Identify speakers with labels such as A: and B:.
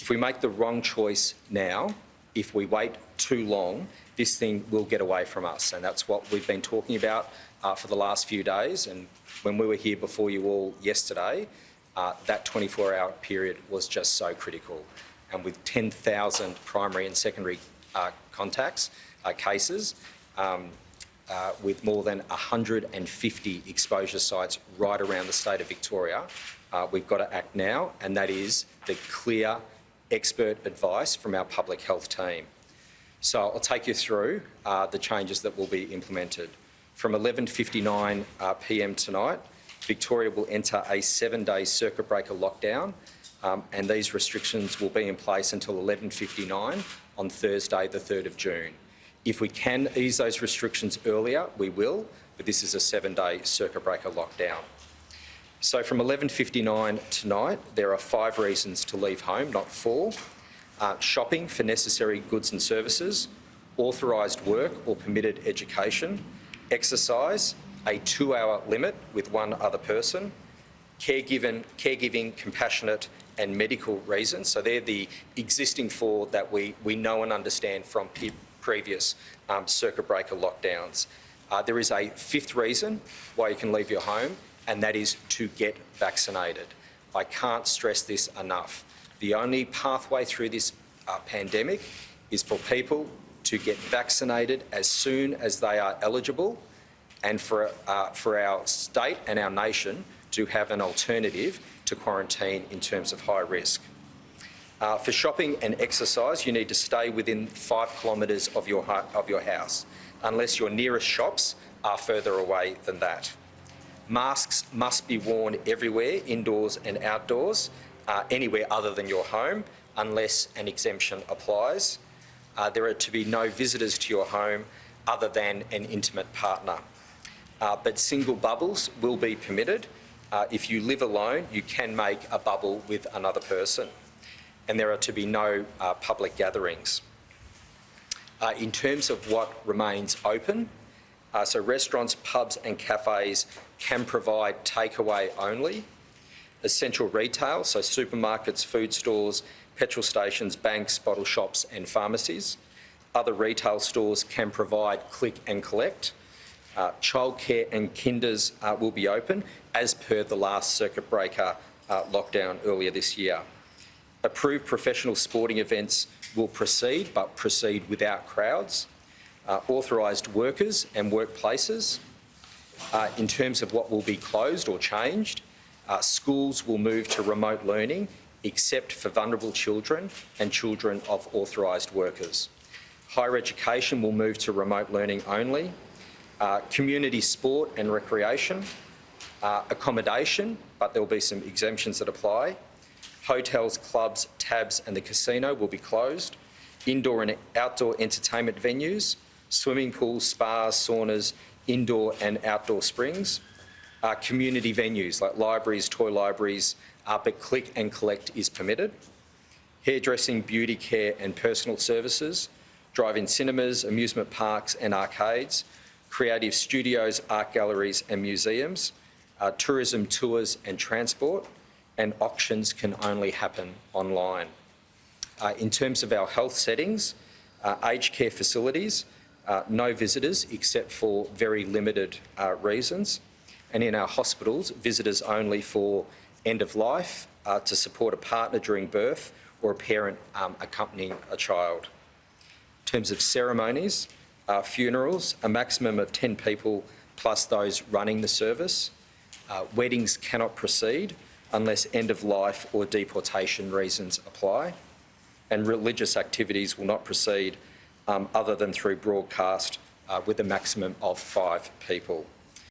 A: If we make the wrong choice now, if we wait too long, this thing will get away from us. And that's what we've been talking about for the last few days. And when we were here before you all yesterday, that 24-hour period was just so critical. And with 10,000 primary and secondary contacts, cases, with more than 150 exposure sites right around the state of Victoria, we've got to act now, and that is the clear expert advice from our public health team. So I'll take you through the changes that will be implemented. From 11:59 p.m. tonight, Victoria will enter a 7-day circuit breaker lockdown, and these restrictions will be in place until 11:59 on Thursday, the 3rd of June. If we can ease those restrictions earlier, we will, but this is a 7-day circuit breaker lockdown. So from 11:59 tonight, there are 5 reasons to leave home, not 4. Shopping for necessary goods and services, authorised work or permitted education, exercise, a 2-hour limit with one other person, caregiving, compassionate and medical reasons. So they're the existing 4 that we know and understand from previous circuit breaker lockdowns. There is a 5th reason why you can leave your home, and that is to get vaccinated. I can't stress this enough. The only pathway through this pandemic is for people to get vaccinated as soon as they are eligible, and for our state and our nation to have an alternative to quarantine in terms of high risk. For shopping and exercise, you need to stay within 5 kilometres of your house, unless your nearest shops are further away than that. Masks must be worn everywhere, indoors and outdoors, anywhere other than your home, unless an exemption applies. There are to be no visitors to your home other than an intimate partner. But single bubbles will be permitted. If you live alone, you can make a bubble with another person. And there are to be no public gatherings. In terms of what remains open, so restaurants, pubs and cafes can provide takeaway only. Essential retail, so supermarkets, food stores, petrol stations, banks, bottle shops and pharmacies. Other retail stores can provide click and collect. Childcare and kinders will be open as per the last circuit breaker lockdown earlier this year. Approved professional sporting events will proceed, but proceed without crowds. Authorised workers and workplaces. In terms of what will be closed or changed, schools will move to remote learning except for vulnerable children and children of authorised workers. Higher education will move to remote learning only. Community sport and recreation. Accommodation, but there will be some exemptions that apply. Hotels, clubs, tabs and the casino will be closed. Indoor and outdoor entertainment venues, swimming pools, spas, saunas, indoor and outdoor springs. Community venues like libraries, toy libraries, but click and collect is permitted. Hairdressing, beauty care and personal services. Drive-in cinemas, amusement parks and arcades. Creative studios, art galleries and museums. Tourism, tours and transport. And auctions can only happen online. In terms of our health settings, aged care facilities, no visitors except for very limited reasons. And in our hospitals, visitors only for end of life, to support a partner during birth or a parent accompanying a child. In terms of ceremonies, funerals, a maximum of 10 people plus those running the service. Weddings cannot proceed unless end of life or deportation reasons apply. And religious activities will not proceed other than through broadcast with a maximum of 5 people.